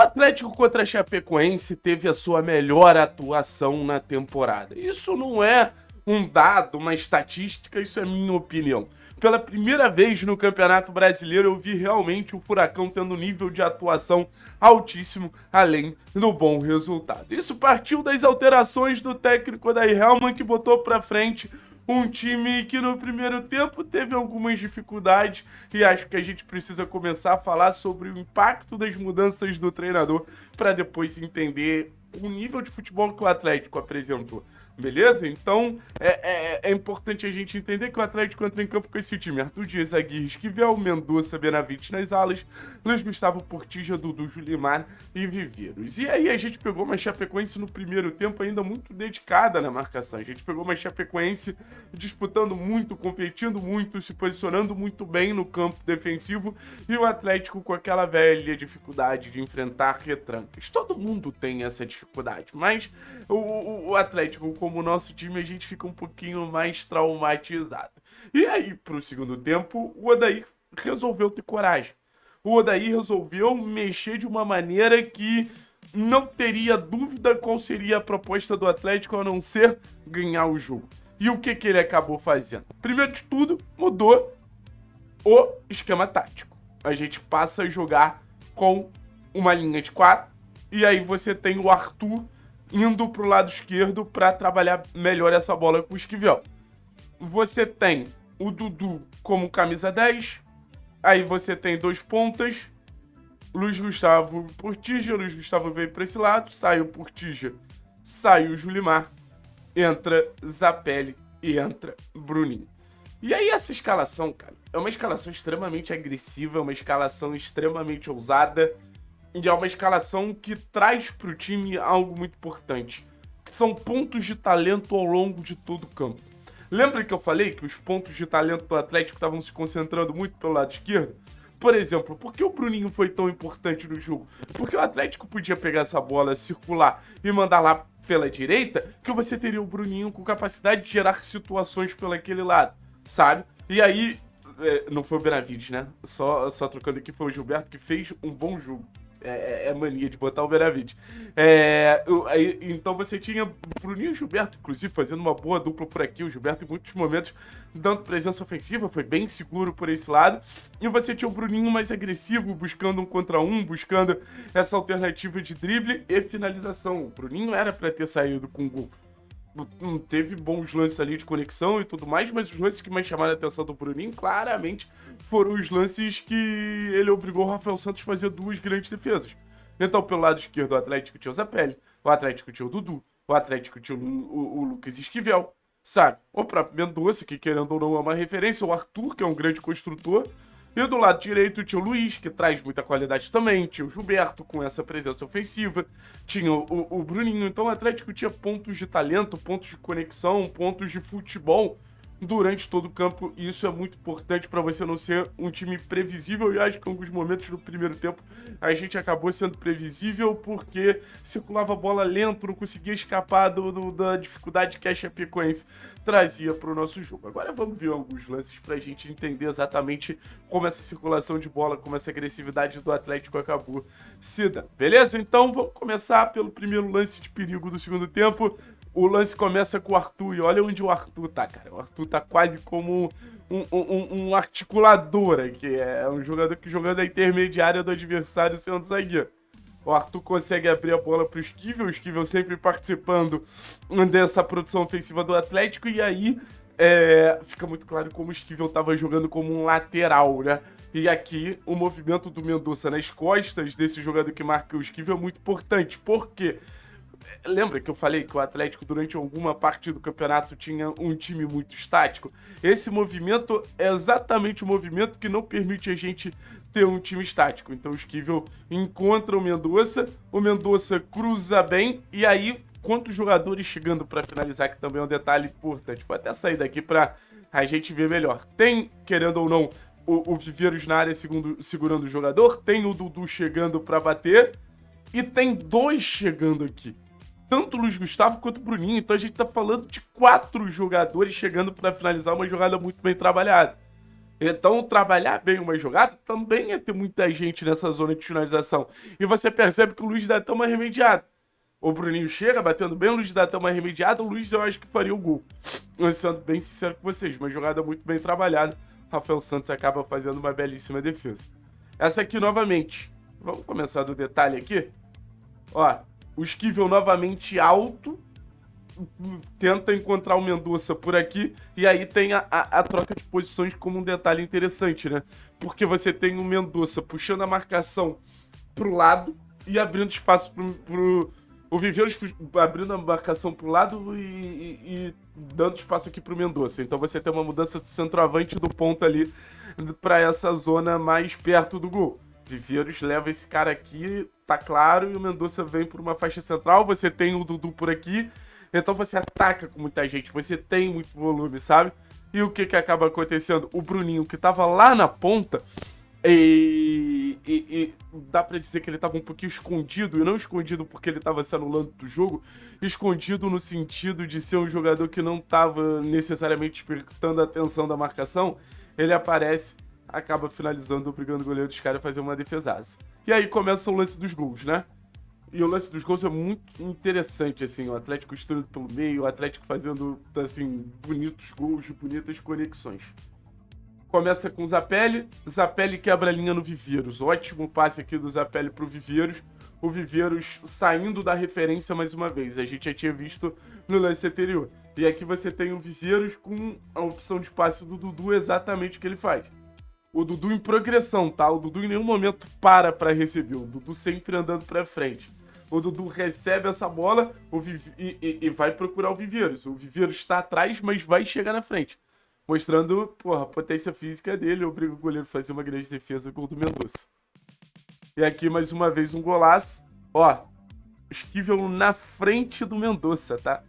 Atlético contra a Chapecoense teve a sua melhor atuação na temporada. Isso não é um dado, uma estatística, isso é minha opinião. Pela primeira vez no Campeonato Brasileiro eu vi realmente o Furacão tendo um nível de atuação altíssimo, além do bom resultado. Isso partiu das alterações do técnico Odair Hellmann, que botou pra frente um time que no primeiro tempo teve algumas dificuldades, e acho que a gente precisa começar a falar sobre o impacto das mudanças do treinador para depois entender o nível de futebol que o Atlético apresentou. Beleza? Então, é importante a gente entender que o Atlético entra em campo com esse time. Arthur Dias, Aguirre, Esquivel, Mendonça, Benavides nas alas, Luiz Gustavo, Portilla, Dudu, Julimar e Viveiros. E aí a gente pegou uma Chapecoense no primeiro tempo ainda muito dedicada na marcação. A gente pegou uma Chapecoense disputando muito, competindo muito, se posicionando muito bem no campo defensivo, e o Atlético com aquela velha dificuldade de enfrentar retrancas. Todo mundo tem essa dificuldade, mas o Atlético, como o nosso time, a gente fica um pouquinho mais traumatizado. E aí, pro segundo tempo, o Odair resolveu ter coragem. O Odair resolveu mexer de uma maneira que não teria dúvida qual seria a proposta do Atlético, a não ser ganhar o jogo. E o que ele acabou fazendo? Primeiro de tudo, mudou o esquema tático. A gente passa a jogar com uma linha de 4, e aí você tem o Arthur indo pro lado esquerdo para trabalhar melhor essa bola com o Esquivel. Você tem o Dudu como camisa 10, aí você tem dois pontas, Luiz Gustavo e Portilla. Luiz Gustavo veio para esse lado, sai o Portilla, sai o Julimar, entra Zapelli e entra Bruninho. E aí essa escalação, cara, é uma escalação extremamente agressiva, é uma escalação extremamente ousada, e é uma escalação que traz para o time algo muito importante, que são pontos de talento ao longo de todo o campo. Lembra que eu falei que os pontos de talento do Atlético estavam se concentrando muito pelo lado esquerdo? Por exemplo, por que o Bruninho foi tão importante no jogo? Porque o Atlético podia pegar essa bola, circular e mandar lá pela direita, que você teria o Bruninho com capacidade de gerar situações pelo aquele lado, sabe? E aí, não foi o Benavides, né? Só trocando aqui, foi o Gilberto que fez um bom jogo. É mania de botar o Benavides. Então você tinha Bruninho e Gilberto, inclusive, fazendo uma boa dupla por aqui. O Gilberto, em muitos momentos, dando presença ofensiva, foi bem seguro por esse lado. E você tinha o Bruninho mais agressivo, buscando um contra um, buscando essa alternativa de drible e finalização. O Bruninho era para ter saído com gol. Teve bons lances ali de conexão e tudo mais, mas os lances que mais chamaram a atenção do Bruninho, claramente, foram os lances que ele obrigou o Rafael Santos a fazer duas grandes defesas. Então, pelo lado esquerdo, o Atlético tinha o Zapelli, o Atlético tinha o Dudu, o Atlético tinha o Lucas Esquivel, sabe? O próprio Mendonça, que querendo ou não é uma referência, o Arthur, que é um grande construtor. E do lado direito tinha o Luiz, que traz muita qualidade também, tinha o Gilberto com essa presença ofensiva, tinha o Bruninho. Então o Atlético tinha pontos de talento, pontos de conexão, pontos de futebol durante todo o campo, e isso é muito importante para você não ser um time previsível. E acho que em alguns momentos no primeiro tempo a gente acabou sendo previsível porque circulava a bola lento, não conseguia escapar da dificuldade que a Chapecoense trazia para o nosso jogo. Agora vamos ver alguns lances para a gente entender exatamente como essa circulação de bola, como essa agressividade do Atlético acabou se dando. Beleza? Então vamos começar pelo primeiro lance de perigo do segundo tempo. O lance começa com o Arthur, e olha onde o Arthur tá, cara. O Arthur tá quase como um articulador aqui. É um jogador que jogando a intermediária do adversário sendo zagueiro. O Arthur consegue abrir a bola pro Esquivel, o Esquivel sempre participando dessa produção ofensiva do Atlético, e aí fica muito claro como o Esquivel tava jogando como um lateral, né? E aqui o movimento do Mendonça nas costas desse jogador que marca o Esquivel é muito importante, porque lembra que eu falei que o Atlético durante alguma parte do campeonato tinha um time muito estático? Esse movimento é exatamente o movimento que não permite a gente ter um time estático. Então o Esquivel encontra o Mendonça cruza bem, e aí quantos jogadores chegando para finalizar, que também é um detalhe importante. Vou até sair daqui para a gente ver melhor. Tem, querendo ou não, o Viveiros na área segurando o jogador, tem o Dudu chegando para bater, e tem dois chegando aqui. Tanto o Luiz Gustavo quanto o Bruninho. Então a gente tá falando de 4 jogadores chegando para finalizar uma jogada muito bem trabalhada. Então, trabalhar bem uma jogada também é ter muita gente nessa zona de finalização. E você percebe que o Luiz dá até uma remediada. O Bruninho chega batendo bem, o Luiz dá até uma remediada. O Luiz eu acho que faria o gol. Eu sendo bem sincero com vocês, uma jogada muito bem trabalhada. Rafael Santos acaba fazendo uma belíssima defesa. Essa aqui novamente. Vamos começar do detalhe aqui. Ó, o Esquivel novamente alto. Tenta encontrar o Mendonça por aqui, e aí tem a troca de posições como um detalhe interessante, né? Porque você tem o Mendonça puxando a marcação pro lado e abrindo espaço pro o Viveiros abrindo a marcação pro lado e dando espaço aqui pro Mendonça. Então você tem uma mudança do centroavante do ponto ali para essa zona mais perto do gol. Viveiros leva esse cara aqui, tá claro, e o Mendonça vem por uma faixa central, você tem o Dudu por aqui. Então você ataca com muita gente, você tem muito volume, sabe? E o que acaba acontecendo? O Bruninho, que tava lá na ponta, e dá pra dizer que ele tava um pouquinho escondido, e não escondido porque ele tava se anulando do jogo, escondido no sentido de ser um jogador que não tava necessariamente despertando a atenção da marcação, ele aparece, acaba finalizando, obrigando o goleiro dos caras a fazer uma defesaça. E aí começa o lance dos gols, né? E o lance dos gols é muito interessante, assim, o Atlético estourando pelo meio, o Atlético fazendo, assim, bonitos gols, bonitas conexões. Começa com o Zapelli quebra a linha no Viveiros. Ótimo passe aqui do Zapelli pro Viveiros. O Viveiros saindo da referência mais uma vez. A gente já tinha visto no lance anterior. E aqui você tem o Viveiros com a opção de passe do Dudu, exatamente o que ele faz. O Dudu em progressão, tá? O Dudu em nenhum momento para receber. O Dudu sempre andando pra frente. O Dudu recebe essa bola e vai procurar o Viveiros. O Viveiros está atrás, mas vai chegar na frente. Mostrando, porra, a potência física dele. Obriga o goleiro a fazer uma grande defesa, gol do Mendonça. E aqui, mais uma vez, um golaço. Ó, Esquivel na frente do Mendonça, tá?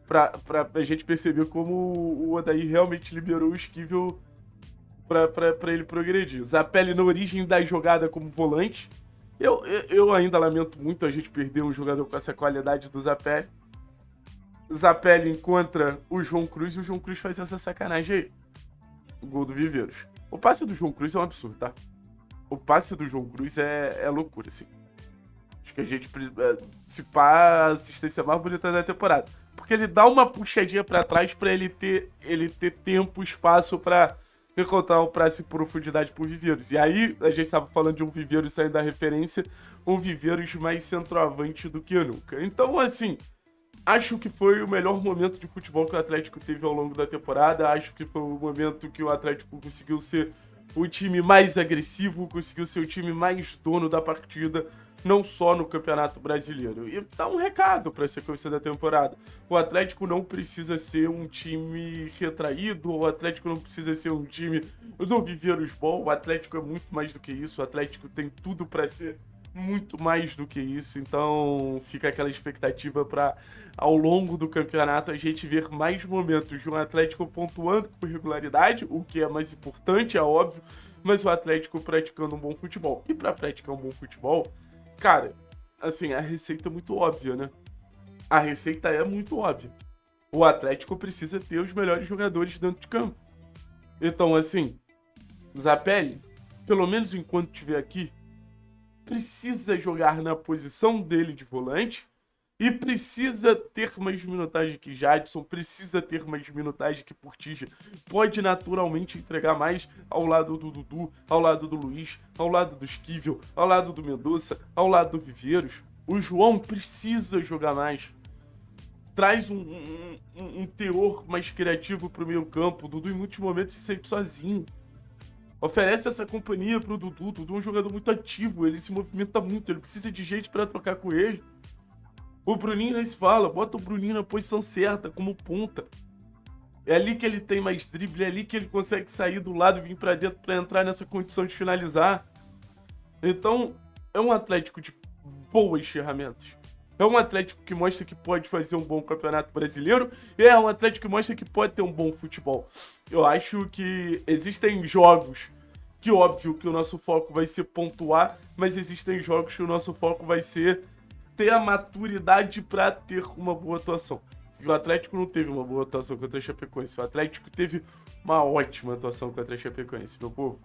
Pra gente perceber como o Odair realmente liberou o Esquivel pra ele progredir. O Zapelli na origem da jogada como volante. Eu ainda lamento muito a gente perder um jogador com essa qualidade do Zapelli. O Zapelli encontra o João Cruz e o João Cruz faz essa sacanagem aí. O gol do Viveiros. O passe do João Cruz é um absurdo, tá? O passe do João Cruz é loucura, assim. Acho que a gente se pá a assistência mais bonita da temporada. Porque ele dá uma puxadinha pra trás pra ele ter tempo, espaço pra encontrar o passe em profundidade por Viveiros. E aí, a gente tava falando de um Viveiros saindo da referência, um Viveiros mais centroavante do que nunca. Então, assim, acho que foi o melhor momento de futebol que o Atlético teve ao longo da temporada. Acho que foi o momento que o Atlético conseguiu ser o time mais agressivo, conseguiu ser o time mais dono da partida, não só no Campeonato Brasileiro. E dá um recado para a sequência da temporada. O Atlético não precisa ser um time retraído, o Atlético não precisa ser um time do Viveiros Ball, o Atlético é muito mais do que isso, o Atlético tem tudo para ser muito mais do que isso, então fica aquela expectativa para ao longo do campeonato a gente ver mais momentos de um Atlético pontuando com regularidade, o que é mais importante, é óbvio, mas o Atlético praticando um bom futebol. E para praticar um bom futebol, cara, assim, a receita é muito óbvia, né? A receita é muito óbvia. O Atlético precisa ter os melhores jogadores dentro de campo. Então, assim, Zapelli, pelo menos enquanto estiver aqui, precisa jogar na posição dele de volante e precisa ter mais minutagem que Jadson, precisa ter mais minutagem que Portilla. Pode naturalmente entregar mais ao lado do Dudu, ao lado do Luiz, ao lado do Esquivel, ao lado do Mendonça, ao lado do Viveiros. O João precisa jogar mais. Traz um teor mais criativo pro meio campo. O Dudu em muitos momentos se sente sozinho. Oferece essa companhia pro Dudu. O Dudu é um jogador muito ativo, ele se movimenta muito, ele precisa de gente pra trocar com ele. O Bruninho nem se fala, bota o Bruninho na posição certa, como ponta. É ali que ele tem mais drible, é ali que ele consegue sair do lado e vir pra dentro pra entrar nessa condição de finalizar. Então, é um Atlético de boas ferramentas. É um Atlético que mostra que pode fazer um bom campeonato brasileiro e é um Atlético que mostra que pode ter um bom futebol. Eu acho que existem jogos que, óbvio, que o nosso foco vai ser pontuar, mas existem jogos que o nosso foco vai ser ter a maturidade para ter uma boa atuação. E o Atlético não teve uma boa atuação contra a Chapecoense. O Atlético teve uma ótima atuação contra a Chapecoense, meu povo.